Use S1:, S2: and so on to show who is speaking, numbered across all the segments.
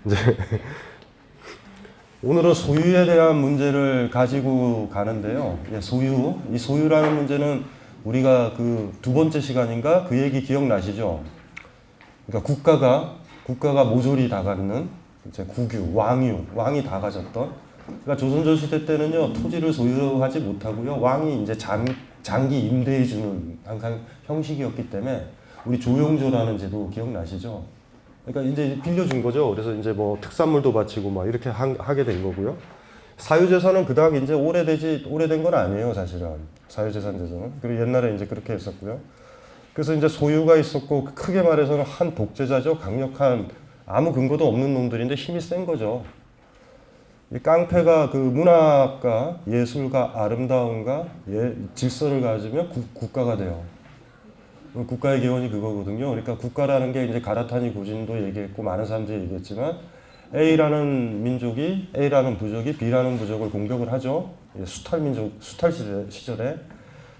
S1: 이제 오늘은 소유에 대한 문제를 가지고 가는데요. 소유. 이 소유라는 문제는 우리가 그 두 번째 시간인가 그 얘기 기억나시죠? 그러니까 국가가 모조리 다 갖는 이제 국유, 왕이 다 가졌던. 그러니까 조선조 시대 때는요 토지를 소유하지 못하고요 왕이 이제 장기 임대해주는 항상 형식이었기 때문에 우리 조용조라는 제도 기억나시죠? 그러니까 이제 빌려준 거죠. 그래서 이제 뭐 특산물도 바치고 막 이렇게 하게 된 거고요. 사유재산은 그닥 이제 오래된 건 아니에요, 사실은. 사유재산 제도는. 그리고 옛날에 이제 그렇게 했었고요. 그래서 이제 소유가 있었고, 크게 말해서는 한 독재자죠. 강력한, 아무 근거도 없는 놈들인데 힘이 센 거죠. 이 깡패가 그 문학과 예술과 아름다움과 질서를 가지면 국가가 돼요. 국가의 기원이 그거거든요. 그러니까 국가라는 게 이제 가라타니 고진도 얘기했고 많은 사람들이 얘기했지만 A라는 부족이 B라는 부족을 공격을 하죠. 수탈 시절에.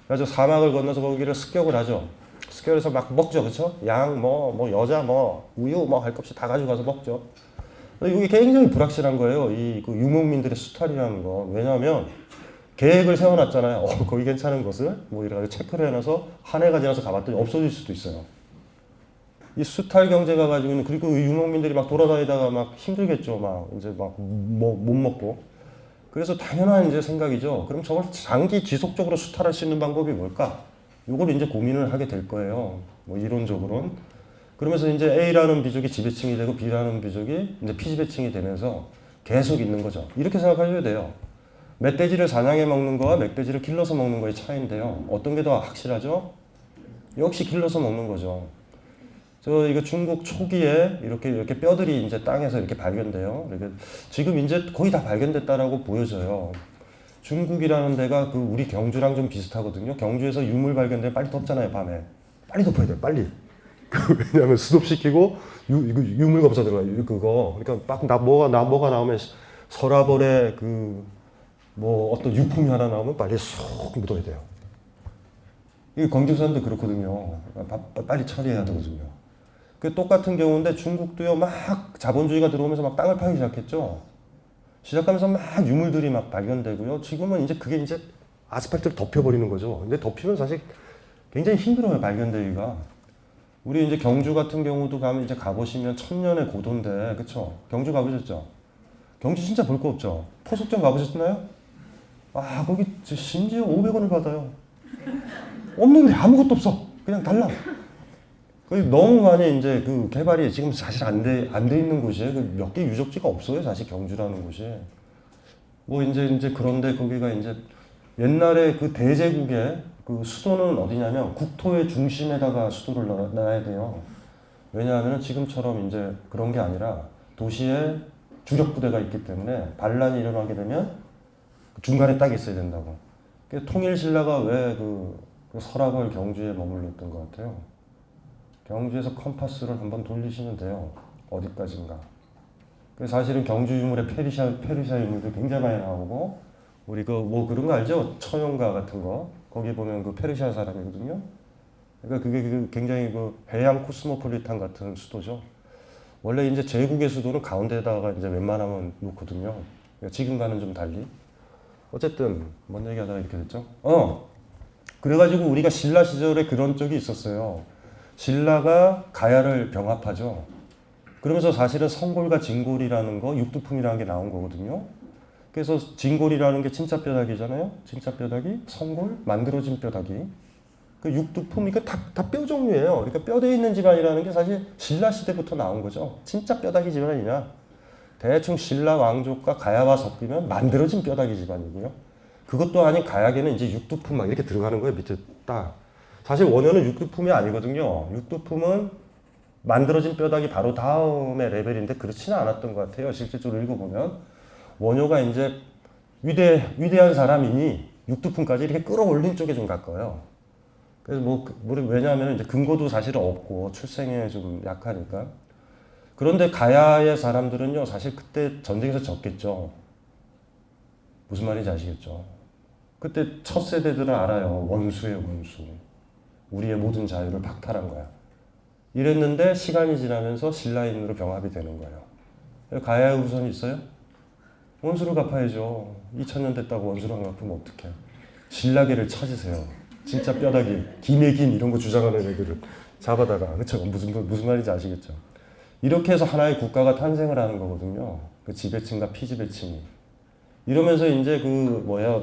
S1: 그래서 사막을 건너서 거기를 습격을 하죠. 습격해서 막 먹죠, 그렇죠? 양, 여자, 우유, 할 것 없이 다 가져가서 먹죠. 이게 굉장히 불확실한 거예요. 그 유목민들의 수탈이라는 거. 왜냐하면 계획을 세워놨잖아요. 거기 괜찮은 것을 이래가지고 체크를 해놔서 한 해가 지나서 가봤더니 없어질 수도 있어요. 이 수탈 경제가 가지고 있는, 그리고 유목민들이 막 돌아다니다가 막 힘들겠죠. 못 먹고. 그래서 당연한 이제 생각이죠. 그럼 저걸 장기 지속적으로 수탈할 수 있는 방법이 뭘까? 이걸 이제 고민을 하게 될 거예요. 이론적으로는. 그러면서 이제 A라는 비족이 지배층이 되고 B라는 비족이 이제 피지배층이 되면서 계속 있는 거죠. 이렇게 생각하셔야 돼요. 멧돼지를 사냥해 먹는 거와 멧돼지를 길러서 먹는 거의 차이인데요. 어떤 게 더 확실하죠? 역시 길러서 먹는 거죠. 이거 중국 초기에 이렇게 뼈들이 이제 땅에서 이렇게 발견돼요. 지금 이제 거의 다 발견됐다라고 보여져요. 중국이라는 데가 그 우리 경주랑 좀 비슷하거든요. 경주에서 유물 발견되면 빨리 덮잖아요, 밤에. 빨리 덮어야 돼요, 빨리. 왜냐하면 수습시키고 유물 검사 들어가요, 그거. 그러니까 뭐가 나오면 서라벌에 어떤 유품이 하나 나오면 빨리 쏙 묻어야 돼요. 이 광주 사람도 그렇거든요. 빨리 처리해야 되거든요. 그 똑같은 경우인데 중국도요, 막 자본주의가 들어오면서 막 땅을 파기 시작했죠. 시작하면서 막 유물들이 막 발견되고요. 지금은 이제 그게 이제 아스팔트를 덮여버리는 거죠. 근데 덮이면 사실 굉장히 힘들어요, 발견되기가. 우리 이제 경주 같은 경우도 가면 이제 가보시면 천년의 고도인데, 그쵸? 경주 가보셨죠? 경주 진짜 볼 거 없죠? 포석정 가보셨나요? 거기 심지어 500원을 받아요. 없는데 아무것도 없어. 그냥 달라. 너무 많이 이제 그 개발이 지금 사실 안 돼 있는 곳이에요. 몇 개 유적지가 없어요. 사실 경주라는 곳이. 이제 그런데 거기가 이제 옛날에 그 대제국의 그 수도는 어디냐면 국토의 중심에다가 수도를 놔야 돼요. 왜냐하면 지금처럼 이제 그런 게 아니라 도시에 주력 부대가 있기 때문에 반란이 일어나게 되면 중간에 딱 있어야 된다고. 통일신라가 왜 서라벌 경주에 머물렀던 것 같아요. 경주에서 컴파스를 한번 돌리시면 돼요. 어디까지인가. 사실은 경주 유물에 페르시아 유물도 굉장히 많이 나오고, 우리 그런 거 알죠? 처용가 같은 거. 거기 보면 그 페르시아 사람이거든요. 그러니까 그게 굉장히 해양 코스모폴리탄 같은 수도죠. 원래 이제 제국의 수도는 가운데다가 이제 웬만하면 놓거든요. 지금과는 좀 달리. 어쨌든 뭔 얘기하다가 이렇게 됐죠? 그래가지고 우리가 신라 시절에 그런 적이 있었어요. 신라가 가야를 병합하죠. 그러면서 사실은 성골과 진골이라는 거, 육두품이라는 게 나온 거거든요. 그래서 진골이라는 게 진짜 뼈다귀잖아요. 진짜 뼈다귀, 성골, 만들어진 뼈다귀. 그 육두품, 이거 다 뼈 종류예요. 그러니까 뼈대에 있는 집안이라는 게 사실 신라 시대부터 나온 거죠. 진짜 뼈다귀 집안이냐. 대충 신라 왕족과 가야와 섞이면 만들어진 뼈다귀 집안이고요. 그것도 아닌 가야계는 이제 육두품 막 이렇게 들어가는 거예요. 밑에 딱. 사실 원효는 육두품이 아니거든요. 육두품은 만들어진 뼈다귀 바로 다음의 레벨인데 그렇지는 않았던 것 같아요. 실질적으로 읽어보면. 원효가 이제 위대한 사람이니 육두품까지 이렇게 끌어올린 쪽에 좀 가까워요. 그래서 왜냐하면 이제 근거도 사실은 없고 출생에 좀 약하니까. 그런데 가야의 사람들은요, 사실 그때 전쟁에서 졌겠죠. 무슨 말인지 아시겠죠? 그때 첫 세대들은 알아요. 원수예요, 원수. 우리의 모든 자유를 박탈한 거야. 이랬는데 시간이 지나면서 신라인으로 병합이 되는 거예요. 가야의 우선이 있어요? 원수를 갚아야죠. 2000년 됐다고 원수를 안 갚으면 어떡해. 신라계를 찾으세요. 진짜 뼈다귀, 김혜긴 이런 거 주장하는 애들을 잡아다가. 그쵸? 무슨 말인지 아시겠죠? 이렇게 해서 하나의 국가가 탄생을 하는 거거든요. 그 지배층과 피지배층이. 이러면서 이제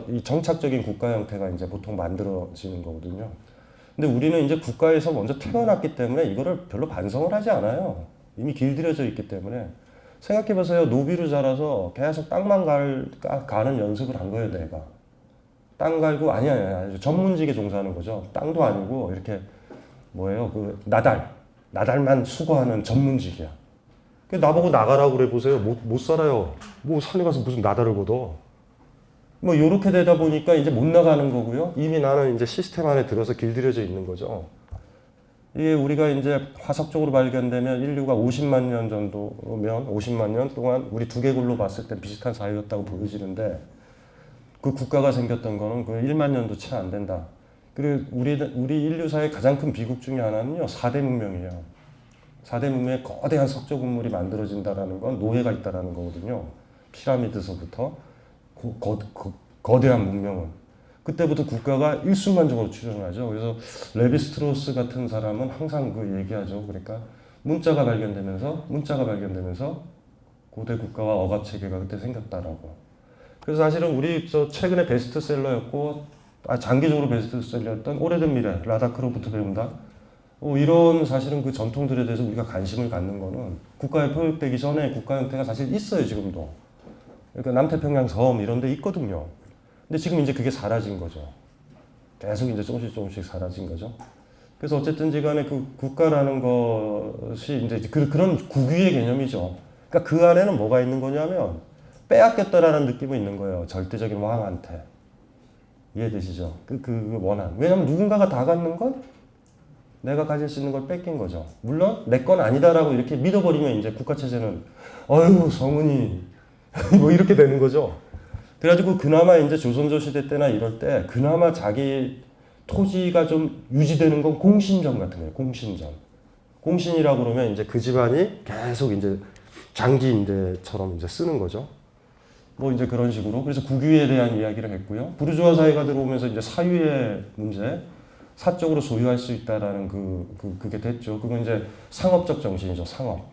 S1: 이 정착적인 국가 형태가 이제 보통 만들어지는 거거든요. 근데 우리는 이제 국가에서 먼저 태어났기 때문에 이거를 별로 반성을 하지 않아요. 이미 길들여져 있기 때문에. 생각해보세요. 노비로 자라서 계속 땅만 가는 연습을 한 거예요, 내가. 땅 갈고, 아니, 전문직에 종사하는 거죠. 땅도 아니고, 이렇게, 나달만 수거하는 전문직이야. 나보고 나가라고 그래 보세요. 못 살아요. 산에 가서 무슨 나달을 걷어. 요렇게 되다 보니까 이제 못 나가는 거고요. 이미 나는 이제 시스템 안에 들어서 길들여져 있는 거죠. 이게 우리가 이제 화석적으로 발견되면 인류가 50만 년 정도면 50만 년 동안 우리 두개골로 봤을 때 비슷한 사회였다고 보여지는데 그 국가가 생겼던 거는 그 1만 년도 채 안 된다. 그리고 우리 인류사의 가장 큰 비극 중에 하나는요. 4대 문명이에요. 4대 문명에 거대한 석조 건물이 만들어진다라는 건 노예가 있다라는 거거든요. 피라미드서부터 거대한 문명은. 그때부터 국가가 일순간적으로 출현하죠. 그래서 레비스트로스 같은 사람은 항상 그 얘기하죠. 그러니까 문자가 발견되면서 고대 국가와 억압 체계가 그때 생겼다라고. 그래서 사실은 우리 최근에 베스트셀러였고 장기적으로 베스트셀러였던 오래된 미래 라다크로프트 배운다. 이런 사실은 그 전통들에 대해서 우리가 관심을 갖는 거는 국가에 포획되기 전에 국가 형태가 사실 있어요, 지금도. 그러니까 남태평양 섬 이런 데 있거든요. 근데 지금 이제 그게 사라진 거죠. 계속 이제 조금씩 사라진 거죠. 그래서 어쨌든지 간에 그 국가라는 것이 이제 그런 국위의 개념이죠. 그러니까 그 안에는 뭐가 있는 거냐면 빼앗겼다라는 느낌이 있는 거예요. 절대적인 왕한테. 이해되시죠? 그 원한. 왜냐면 누군가가 다 갖는 건 내가 가질 수 있는 걸 뺏긴 거죠. 물론 내 건 아니다라고 이렇게 믿어버리면 이제 국가체제는 성은이 이렇게 되는 거죠. 그래가지고 그나마 이제 조선조 시대 때나 이럴 때 그나마 자기 토지가 좀 유지되는 건 공신전 같은 거예요. 공신전. 공신이라고 그러면 이제 그 집안이 계속 이제 장기 임대처럼 이제 쓰는 거죠. 이제 그런 식으로. 그래서 국유에 대한 이야기를 했고요. 부르주아 사회가 들어오면서 이제 사유의 문제, 사적으로 소유할 수 있다라는 그게 됐죠. 그건 이제 상업적 정신이죠. 상업.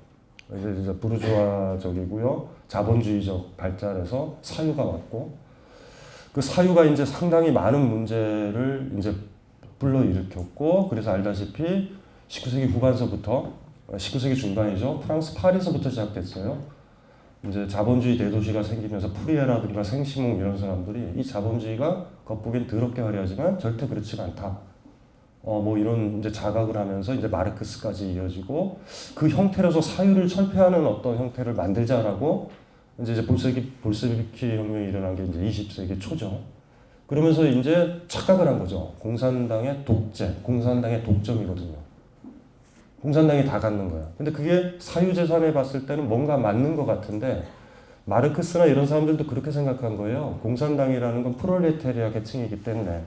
S1: 이제 부르주아적이고요. 자본주의적 발달에서 사유가 왔고, 그 사유가 이제 상당히 많은 문제를 이제 불러일으켰고, 그래서 알다시피 19세기 후반서부터 19세기 중반이죠. 프랑스 파리서부터 시작됐어요. 이제 자본주의 대도시가 생기면서 프리에라든가 생시몽 이런 사람들이 이 자본주의가 겉보기엔 더럽게 화려하지만 절대 그렇지가 않다. 이런 이제 자각을 하면서 이제 마르크스까지 이어지고 그 형태로서 사유를 철폐하는 어떤 형태를 만들자라고 이제 볼세비키 혁명이 일어난 게 이제 20세기 초죠. 그러면서 이제 착각을 한 거죠. 공산당의 독재, 공산당의 독점이거든요. 공산당이 다 갖는 거야. 근데 그게 사유재산에 봤을 때는 뭔가 맞는 것 같은데 마르크스나 이런 사람들도 그렇게 생각한 거예요. 공산당이라는 건 프롤레타리아 계층이기 때문에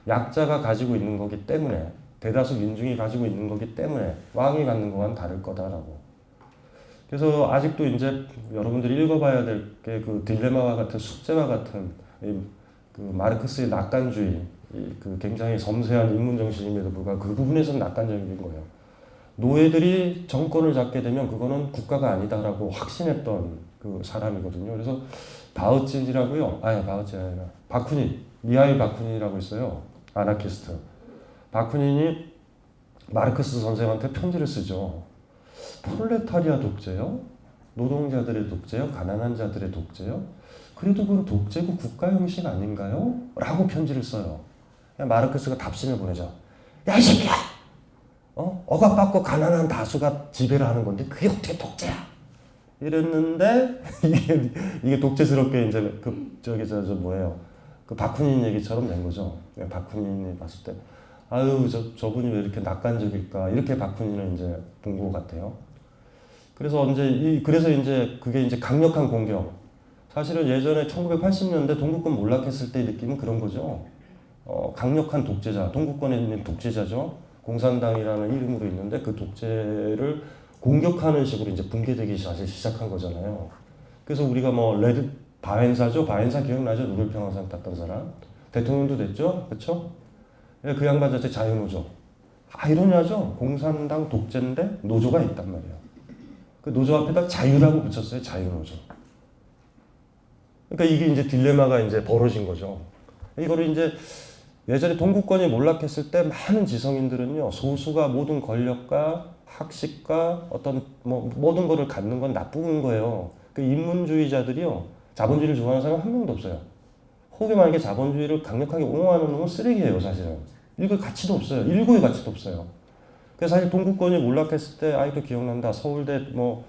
S1: 약자가 가지고 있는 거기 때문에 대다수 민중이 가지고 있는 거기 때문에 왕이 갖는 거와는 다를 거다라고. 그래서 아직도 이제 여러분들이 읽어봐야 될 게 그 딜레마와 같은 숙제와 같은 그 마르크스의 낙관주의, 그 굉장히 섬세한 인문 정신임에도 불구하고 그 부분에서는 낙관적인 거예요. 노예들이 정권을 잡게 되면 그거는 국가가 아니다라고 확신했던 그 사람이거든요. 그래서 바쿠닌, 미하일 바쿠닌이라고 있어요. 아나키스트. 바쿠닌이 마르크스 선생한테 편지를 쓰죠. 프롤레타리아 독재요? 노동자들의 독재요? 가난한 자들의 독재요? 그래도 그건 독재고 국가 형식 아닌가요? 라고 편지를 써요. 마르크스가 답신을 보내죠. 야, 이 새끼야! 억압받고 가난한 다수가 지배를 하는 건데 그게 어떻게 독재야? 이랬는데 이게 독재스럽게 이제 그 바쿠닌 얘기처럼 된 거죠. 바쿠닌이 봤을 때 저분이 왜 이렇게 낙관적일까? 이렇게 바쿠닌을 이제 본 것 같아요. 그래서 이제 그게 이제 강력한 공격. 사실은 예전에 1980년대 동구권 몰락했을 때 느낌은 그런 거죠. 강력한 독재자, 동구권에 있는 독재자죠. 공산당이라는 이름으로 있는데 그 독재를 공격하는 식으로 이제 붕괴되기 사실 시작한 거잖아요. 그래서 우리가 뭐 레드 바엔사죠? 바엔사 기억나죠? 노벨평화상 땄던 사람. 대통령도 됐죠? 그렇죠? 예, 그 양반 자체 자유노조. 아이러니하죠? 공산당 독재인데 노조가 있단 말이에요. 그 노조 앞에다 자유라고 붙였어요. 자유노조. 그러니까 이게 이제 딜레마가 이제 벌어진 거죠. 이거를 이제 예전에 동구권이 몰락했을 때 많은 지성인들은요, 소수가 모든 권력과 학식과 어떤 뭐 모든 거를 갖는 건 나쁜 거예요. 그 인문주의자들이요, 자본주의를 좋아하는 사람 한 명도 없어요. 혹여 만약에 자본주의를 강력하게 옹호하는 놈은 쓰레기예요, 사실은. 읽을 가치도 없어요. 일고의 가치도 없어요. 그래서 사실 동구권이 몰락했을 때, 아이도 기억난다. 서울대 뭐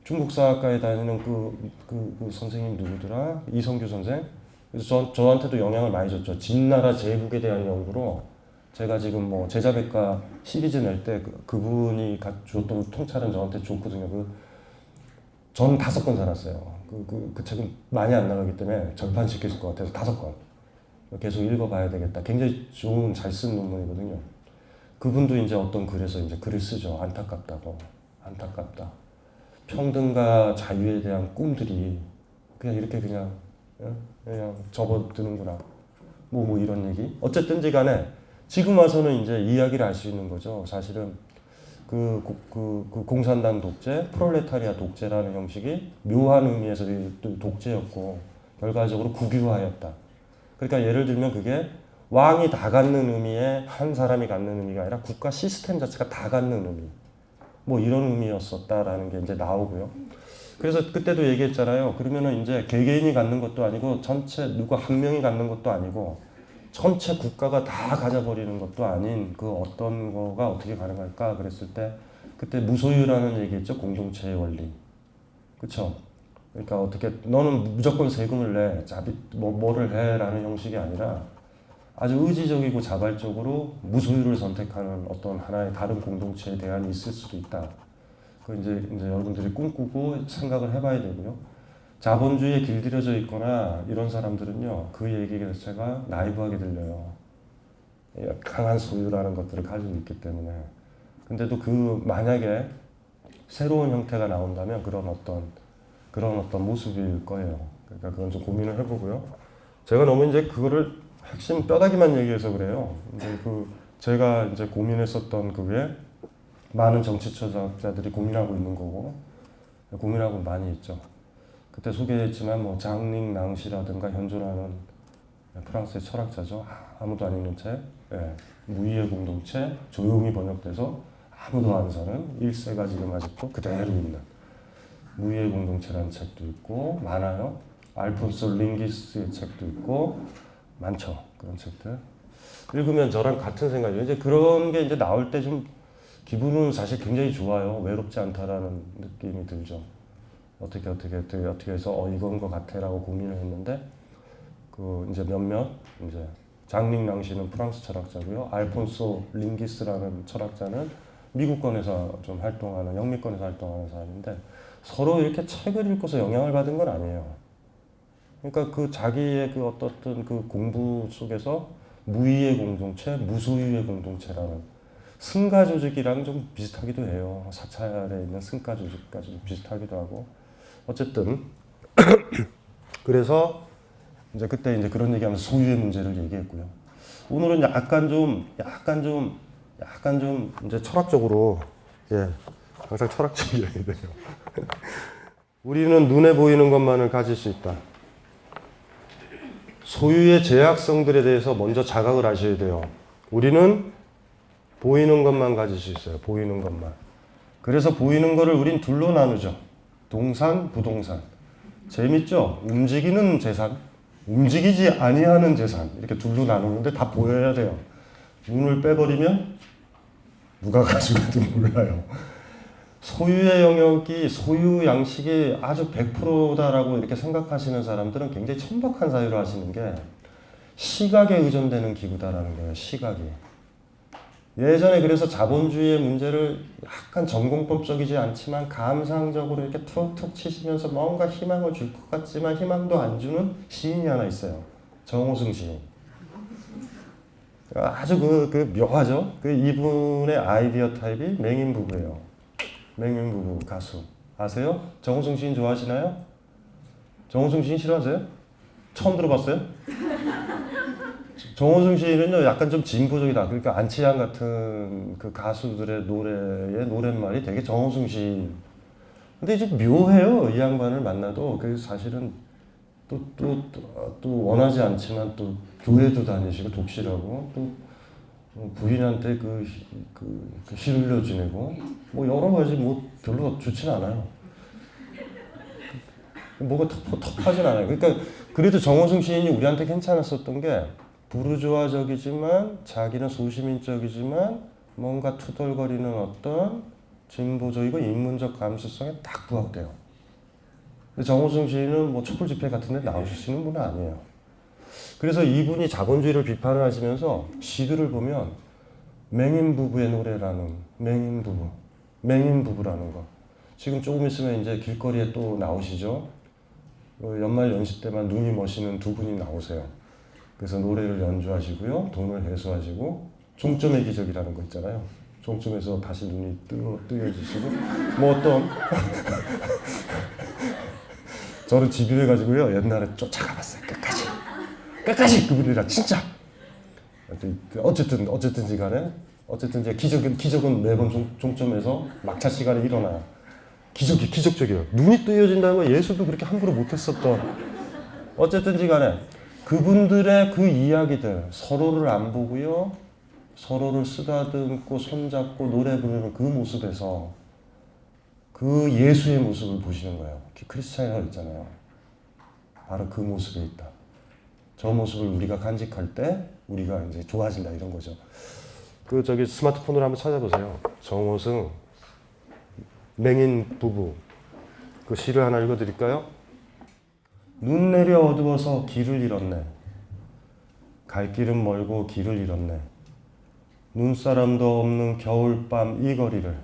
S1: 중국사학과에 다니는 그 선생님 누구더라? 이성규 선생. 그래서 저한테도 영향을 많이 줬죠. 진나라 제국에 대한 연구로 제가 지금 뭐 제자백과 시리즈 낼 때 그분이 줬던 통찰은 저한테 줬거든요. 전 5권 사놨어요. 그 책은 많이 안 나가기 때문에 절판시켜줄 것 같아서 5권. 계속 읽어봐야 되겠다. 굉장히 좋은, 잘 쓴 논문이거든요. 그분도 이제 어떤 글에서 이제 글을 쓰죠. 안타깝다고. 안타깝다. 평등과 자유에 대한 꿈들이 그냥 이렇게 그냥 접어드는구나. 뭐 이런 얘기. 어쨌든지 간에 지금 와서는 이제 이야기를 알 수 있는 거죠. 사실은 그 공산당 독재, 프롤레타리아 독재라는 형식이 묘한 의미에서 독재였고 결과적으로 국유화였다. 그러니까 예를 들면 그게 왕이 다 갖는 의미의 한 사람이 갖는 의미가 아니라 국가 시스템 자체가 다 갖는 의미. 뭐 이런 의미였었다라는 게 이제 나오고요. 그래서 그때도 얘기했잖아요. 그러면은 이제 개개인이 갖는 것도 아니고 전체 누구 한 명이 갖는 것도 아니고 전체 국가가 다 가져버리는 것도 아닌 그 어떤 거가 어떻게 가능할까 그랬을 때 그때 무소유라는 얘기했죠. 공동체의 원리. 그렇죠? 그러니까 어떻게 너는 무조건 세금을 내, 뭐를 해라는 형식이 아니라 아주 의지적이고 자발적으로 무소유를 선택하는 어떤 하나의 다른 공동체에 대한 있을 수도 있다. 그 이제 여러분들이 꿈꾸고 생각을 해봐야 되고요. 자본주의에 길들여져 있거나 이런 사람들은요, 그 얘기 자체가 나이브하게 들려요. 강한 소유라는 것들을 가지고 있기 때문에. 근데도 만약에 새로운 형태가 나온다면 그런 어떤 모습일 거예요. 그러니까 그건 좀 고민을 해보고요. 제가 너무 이제 그거를 핵심 뼈다귀만 얘기해서 그래요. 근데 제가 이제 고민했었던 그게 많은 정치철학자들이 고민하고 있는 거고, 고민하고 많이 있죠. 그때 소개했지만 뭐 장링 낭시라든가 현존하는 프랑스의 철학자죠. 아무도 안 읽는 책, 무의의 공동체, 조용히 번역돼서 아무도 안 사는 1세가 지금 아직도 그대로 있는 무의의 공동체라는 책도 있고 많아요. 알폰소 링기스의 책도 있고 많죠. 그런 책들. 읽으면 저랑 같은 생각이에요. 이제 그런 게 이제 나올 때 좀 기분은 사실 굉장히 좋아요. 외롭지 않다라는 느낌이 들죠. 어떻게 해서 이건 것 같아라고 고민을 했는데 이제 몇몇 이제 장링 낭시는 프랑스 철학자고요. 알폰소 링기스라는 철학자는 미국권에서 좀 활동하는 영미권에서 활동하는 사람인데 서로 이렇게 책을 읽고서 영향을 받은 건 아니에요. 그러니까 자기의 어떻든 공부 속에서 무의의 공동체, 무소유의 공동체라는 승가 조직이랑 좀 비슷하기도 해요. 사찰에 있는 승가 조직까지 좀 비슷하기도 하고. 어쨌든 그래서 이제 그때 이제 그런 얘기하면서 소유의 문제를 얘기했고요. 오늘은 약간 좀 이제 철학적으로 항상 철학적인 얘기 돼요. 우리는 눈에 보이는 것만을 가질 수 있다. 소유의 제약성들에 대해서 먼저 자각을 하셔야 돼요. 우리는 보이는 것만 가질 수 있어요. 보이는 것만. 그래서 보이는 거를 우린 둘로 나누죠. 동산, 부동산. 재밌죠? 움직이는 재산, 움직이지 아니하는 재산. 이렇게 둘로 나누는데 다 보여야 돼요. 눈을 빼버리면 누가 가지고 있든 몰라요. 소유의 영역이, 소유 양식이 아주 100%다라고 이렇게 생각하시는 사람들은 굉장히 천박한 사유를 하시는 게 시각에 의존되는 기구다라는 거예요. 시각이. 예전에 그래서 자본주의의 문제를 약간 전공법적이지 않지만 감상적으로 이렇게 툭툭 치시면서 뭔가 희망을 줄 것 같지만 희망도 안 주는 시인이 하나 있어요. 정호승 시인. 아주 묘하죠. 이분의 아이디어 타입이 맹인 부부예요. 맹인부부 가수 아세요? 정우성 시인 좋아하시나요? 정우성 시인 싫어하세요? 처음 들어봤어요? 정우성 시인은요 약간 좀 진보적이다. 그러니까 안치향 같은 그 가수들의 노래의 노랫말이 되게 정우성 시인. 근데 이제 묘해요. 이 양반을 만나도. 그래서 사실은 또 원하지 않지만 또 교회도 다니시고 독실하고 또 부인한테 그 실 흘려 지내고 뭐 여러 가지 뭐 별로 좋지는 않아요. 뭐가 텁텁하진 않아요. 그러니까 그래도 정호승 시인이 우리한테 괜찮았었던 게 부르주아적이지만 자기는 소시민적이지만 뭔가 투덜거리는 어떤 진보적이고 인문적 감수성에 딱 부합돼요. 근데 정호승 시인은 뭐 촛불 집회 같은 데 나오시는 분은 아니에요. 그래서 이분이 자본주의를 비판을 하시면서 시들을 보면 맹인부부의 노래라는 맹인부부라는 거. 지금 조금 있으면 이제 길거리에 또 나오시죠. 연말 연시 때만 눈이 머시는 두 분이 나오세요. 그래서 노래를 연주하시고요. 돈을 회수하시고 종점의 기적이라는 거 있잖아요. 종점에서 다시 눈이 뜨여지시고 뭐 어떤 저는 집요해가지고요. 옛날에 쫓아가봤어요. 끝까지 그분이라 진짜. 어쨌든지 간에 이제 기적은 매번 종점에서 막차 시간에 일어나요. 기적적이에요. 눈이 뜨여진다는 건 예수도 그렇게 함부로 못했었던. 어쨌든지 간에 그분들의 그 이야기들 서로를 안 보고요. 서로를 쓰다듬고 손잡고 노래 부르는 그 모습에서 그 예수의 모습을 보시는 거예요. 크리스찬이라고 있잖아요. 바로 그 모습에 있다. 저 모습을 우리가 간직할 때 우리가 이제 좋아진다 이런 거죠. 저기 스마트폰으로 한번 찾아보세요. 정호승 맹인 부부 그 시를 하나 읽어드릴까요? 눈 내려 어두워서 길을 잃었네. 갈 길은 멀고 길을 잃었네. 눈사람도 없는 겨울밤 이 거리를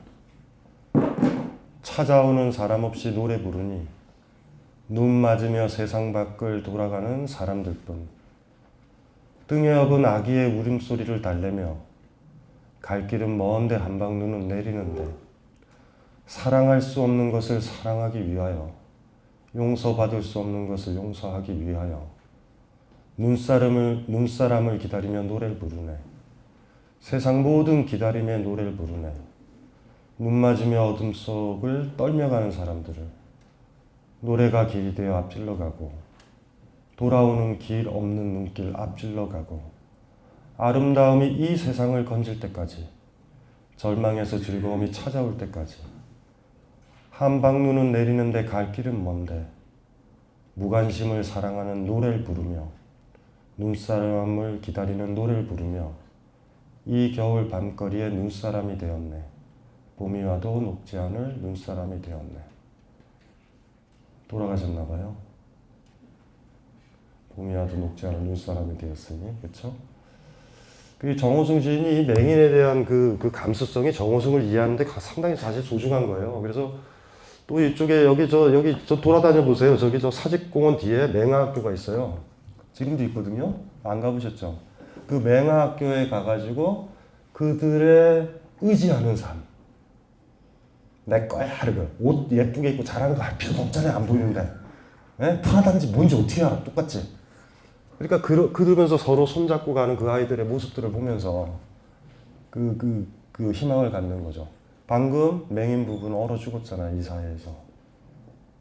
S1: 찾아오는 사람 없이 노래 부르니 눈 맞으며 세상 밖을 돌아가는 사람들뿐. 등에 업은 아기의 울음소리를 달래며 갈 길은 먼데 한방 눈은 내리는데 사랑할 수 없는 것을 사랑하기 위하여 용서받을 수 없는 것을 용서하기 위하여 눈사람을 기다리며 노래를 부르네. 세상 모든 기다림에 노래를 부르네. 눈 맞으며 어둠 속을 떨며가는 사람들을 노래가 길이 되어 앞질러 가고 돌아오는 길 없는 눈길 앞질러 가고 아름다움이 이 세상을 건질 때까지 절망에서 즐거움이 찾아올 때까지 한방 눈은 내리는데 갈 길은 먼데 무관심을 사랑하는 노래를 부르며 눈사람을 기다리는 노래를 부르며 이 겨울 밤거리에 눈사람이 되었네. 봄이 와도 녹지 않을 눈사람이 되었네. 돌아가셨나 봐요. 봄이 와도 녹지 않을 눈사람이 되었으니, 그렇죠? 그 정호승 시인이 이 맹인에 대한 그 감수성이 정호승을 이해하는데 상당히 사실 소중한 거예요. 그래서 또 이쪽에 여기 저 돌아다녀 보세요. 저기 저 사직공원 뒤에 맹아학교가 있어요. 지금도 있거든요. 안 가보셨죠? 그 맹아학교에 가가지고 그들의 의지하는 삶. 내 거야, 이러고 옷 예쁘게 입고 잘하는 거 할 필요가 없잖아요. 안 보이는데. 프라다인지 뭔지 어떻게 알아? 똑같지? 그러니까 그러면서 서로 손잡고 가는 그 아이들의 모습들을 보면서 그 희망을 갖는 거죠. 방금 맹인 부부는 얼어 죽었잖아요. 이 사회에서.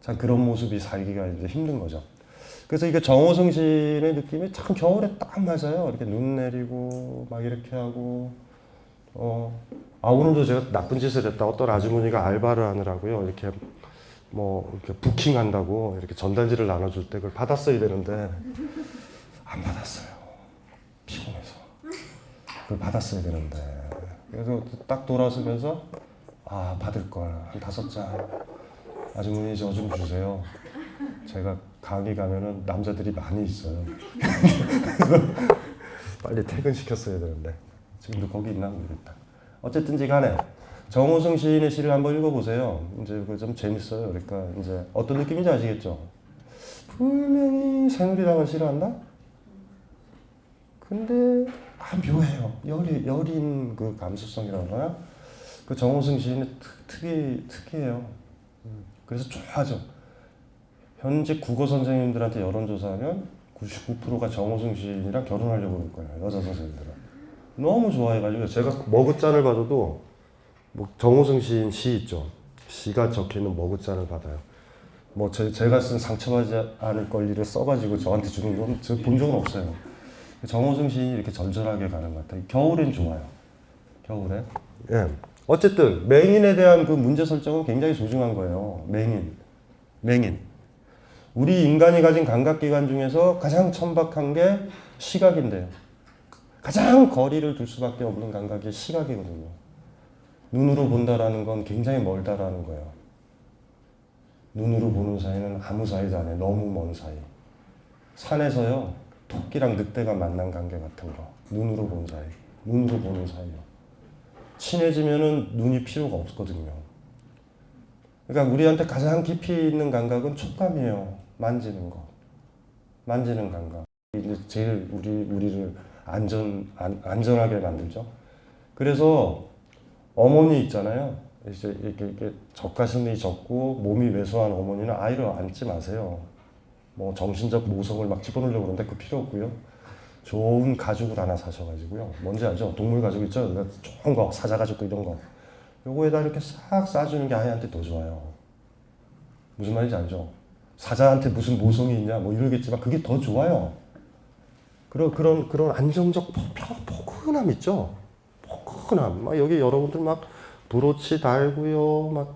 S1: 참 그런 모습이 살기가 이제 힘든 거죠. 그래서 이게 정호승 시인의 느낌이 참 겨울에 딱 맞아요. 이렇게 눈 내리고 막 이렇게 하고 오늘도 제가 나쁜 짓을 했다. 어떤 아주머니가 알바를 하느라고요. 이렇게 이렇게 부킹한다고 이렇게 전단지를 나눠줄 때 그걸 받았어야 되는데 안 받았어요. 피곤해서. 그걸 받았어야 되는데. 그래서 딱 돌아서면서 받을 걸. 한 5장. 아주머니 저 좀 주세요. 제가 강의 가면은 남자들이 많이 있어요. 빨리 퇴근시켰어야 되는데. 지금도 거기 있나 모르겠다. 어쨌든지 간에 정호승 시인의 시를 한번 읽어보세요. 이제 좀 재밌어요. 그러니까 이제 어떤 느낌인지 아시겠죠? 분명히 새누리당을 싫어한다? 근데 묘해요. 여린 그 감수성이라고 하나? 그 정호승 시인의 특이해요. 그래서 좋아하죠. 현직 국어 선생님들한테 여론조사하면 99%가 정호승 시인이랑 결혼하려고 그럴 거예요. 여자 선생님들은. 너무 좋아해가지고 제가 머그잔을 받아도 뭐 정호승 시인 시 있죠. 시가 적혀있는 머그잔을 받아요. 뭐 제가 쓴 상처받지 않을 권리를 써가지고 저한테 주는 건 저 본 적은 없어요. 정호승 시인이 이렇게 절절하게 가는 것 같아요. 겨울엔 좋아요. 겨울에. 예. 어쨌든 맹인에 대한 그 문제 설정은 굉장히 소중한 거예요. 맹인. 우리 인간이 가진 감각기관 중에서 가장 천박한 게 시각인데요. 가장 거리를 둘 수밖에 없는 감각이 시각이거든요. 눈으로 본다라는 건 굉장히 멀다라는 거예요. 눈으로 보는 사이는 아무 사이도 아니에요. 너무 먼 사이. 산에서요, 토끼랑 늑대가 만난 관계 같은 거. 눈으로 본 사이. 눈으로 보는 사이요. 친해지면은 눈이 필요가 없거든요. 그러니까 우리한테 가장 깊이 있는 감각은 촉감이에요. 만지는 거. 만지는 감각. 이제 제일 우리를 안전하게 만들죠. 그래서 어머니 있잖아요. 이제 이렇게 적가심이 적고 몸이 왜소한 어머니는 아이를 안지 마세요. 뭐 정신적 모성을 막 집어넣으려고 그러는데 그 필요 없고요. 좋은 가죽을 하나 사셔가지고요. 뭔지 알죠? 동물 가죽 있죠? 좋은 거, 사자 가죽 이런 거. 요거에다 이렇게 싹 싸주는 게 아이한테 더 좋아요. 무슨 말인지 알죠? 사자한테 무슨 모성이 있냐 뭐 이러겠지만 그게 더 좋아요. 그런 안정적 포근함 있죠? 포근함. 막 여기 여러분들 막 브로치 달고요,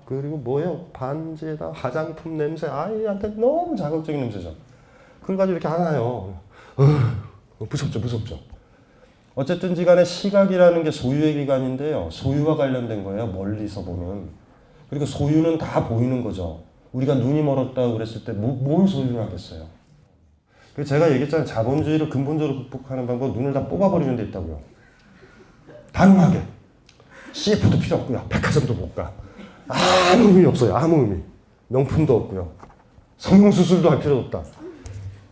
S1: 그리고 뭐예요? 반지에다 화장품 냄새, 아이한테 너무 자극적인 냄새죠. 그걸 가지고 이렇게 안아요. 무섭죠. 어쨌든지 간에 시각이라는 게 소유의 기관인데요. 소유와 관련된 거예요. 멀리서 보는. 그리고 소유는 다 보이는 거죠. 우리가 눈이 멀었다고 그랬을 때 뭘 소유를 하겠어요. 그래서 제가 얘기했잖아요. 자본주의를 근본적으로 극복하는 방법, 눈을 다 뽑아버리는 데 있다고요. 단호하게. CF도 필요 없고요. 백화점도 못 가. 아무 의미 없어요. 아무 의미. 명품도 없고요. 성형수술도 할 필요 없다.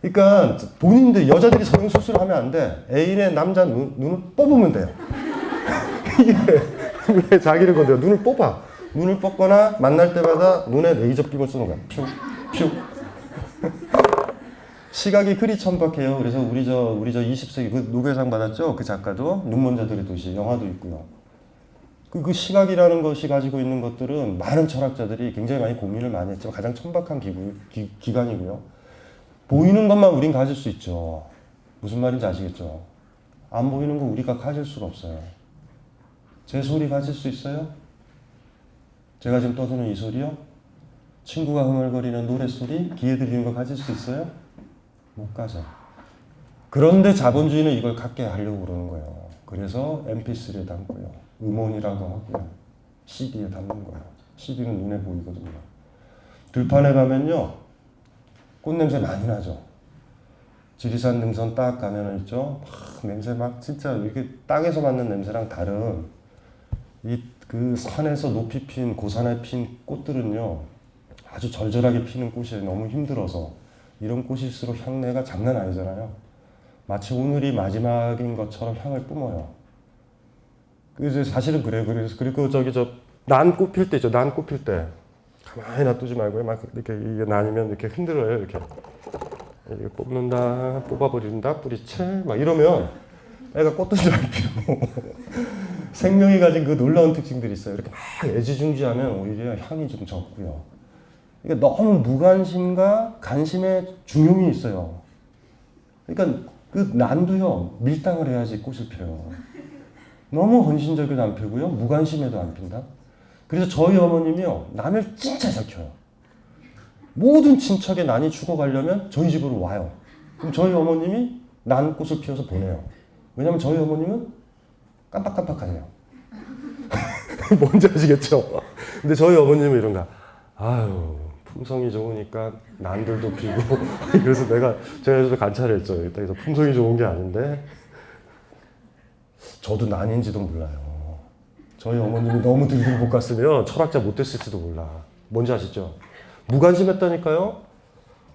S1: 그러니까 본인들 여자들이 성형수술을 하면 안 돼. 애인의 남자 눈을 뽑으면 돼요. 이게 왜 자기를 건드려? 눈을 뽑아. 눈을 뽑거나 만날 때마다 눈에 레이저빔을 쏘는 거야. 퓨. 시각이 그리 천박해요. 그래서 우리 저 20세기 그 노벨상 받았죠? 그 작가도 눈먼자들의 도시 영화도 있고요. 그 시각이라는 것이 가지고 있는 것들은 많은 철학자들이 굉장히 많이 고민을 많이 했지만 가장 천박한 기관이고요. 보이는 것만 우린 가질 수 있죠. 무슨 말인지 아시겠죠? 안 보이는 거 우리가 가질 수가 없어요. 제 소리 가질 수 있어요? 제가 지금 떠드는 이 소리요? 친구가 흥얼거리는 노랫소리? 귀에 들리는 거 가질 수 있어요? 못 가져. 그런데 자본주의는 이걸 갖게 하려고 그러는 거예요. 그래서 MP3에 담고요. 음원이라고 하고요. CD에 담는 거예요. CD는 눈에 보이거든요. 들판에 가면요. 꽃냄새 많이 나죠. 지리산 능선 딱 가면은 있죠. 막 냄새 막 진짜 이렇게 땅에서 맡는 냄새랑 다른 그 산에서 높이 핀 고산에 핀 꽃들은요. 아주 절절하게 피는 꽃이에요. 너무 힘들어서. 이런 꽃일수록 향내가 장난 아니잖아요. 마치 오늘이 마지막인 것처럼 향을 뿜어요. 그래서 사실은 그래요. 그리고 난 꽃 필 때 있죠. 난 꽃 필 때. 가만히 놔두지 말고요. 막 이렇게 이게 나뉘면 이렇게 흔들어요. 이렇게 뽑는다, 뽑아버린다, 뿌리채 막 이러면 애가 꽃든 줄 알고 생명이 가진 그 놀라운 특징들이 있어요. 이렇게 막 애지중지하면 오히려 향이 좀 적고요. 그러니까 너무 무관심과 관심의 중용이 있어요. 그러니까 그 난도요 밀당을 해야지 꽃을 펴요. 너무 헌신적이도 안 피고요, 무관심해도 안 핀다. 그래서 저희 어머님이요 난을 진짜 잘 켜요. 모든 친척의 난이 죽어가려면 저희 집으로 와요. 그럼 저희 어머님이 난 꽃을 피워서 보내요. 왜냐면 저희 어머님은 깜빡깜빡하세요. 뭔지 아시겠죠? 근데 저희 어머님은 이런가. 아유 품성이 좋으니까 난들도 피고. 그래서 제가 그래서 관찰을 했죠. 그래서 품성이 좋은 게 아닌데 저도 난인지도 몰라요. 저희 어머님이 너무 들들 볶았으면 철학자 못 됐을지도 몰라. 뭔지 아시죠? 무관심했다니까요.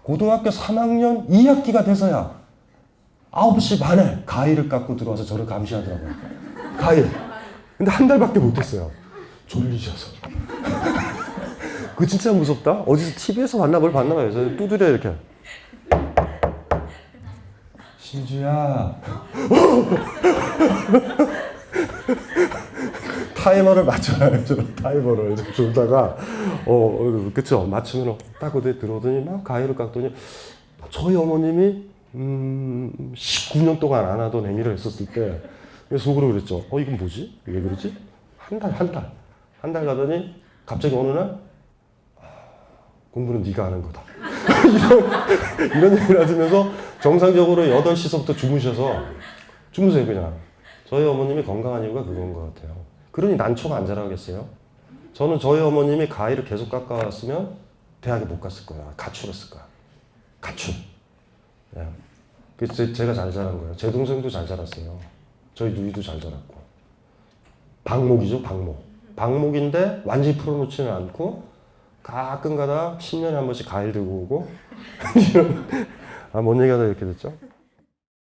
S1: 고등학교 3학년 2학기가 돼서야 9시 반에 가위를 깎고 들어와서 저를 감시하더라고요. 가위. 근데 한 달밖에 못했어요. 졸리셔서. 그거 진짜 무섭다. 어디서 TV에서 봤나 뭘 봤나 봐요. 저 두드려 이렇게. 신주야. 타이머를 맞춰야죠. 타이머를 이렇게 졸다가 그쵸. 맞추면 딱 어디 들어오더니 막 가위를 깎더니 저희 어머님이 19년 동안 안 하던 행위를 했었을 때 속으로 그랬죠. 이건 뭐지? 왜 그러지? 한 달 가더니 갑자기 어느 날 공부는 네가 하는 거다. 이런 얘기를 하시면서 정상적으로 8시서부터 주무세요 그냥. 저희 어머님이 건강한 이유가 그건 것 같아요. 그러니 난초가 안 자라겠어요? 저는 저희 어머님이 가위를 계속 깎아왔으면 대학에 못 갔을 거예요. 가출했을 거야. 가출. 예. 그래서 제가 잘 자란 거예요. 제 동생도 잘 자랐어요. 저희 누이도 잘 자랐고. 방목이죠, 방목. 방목인데 완전히 풀어놓지는 않고 가끔 가다 10년에 한 번씩 가일 들고 오고. 뭔 얘기하다 이렇게 됐죠?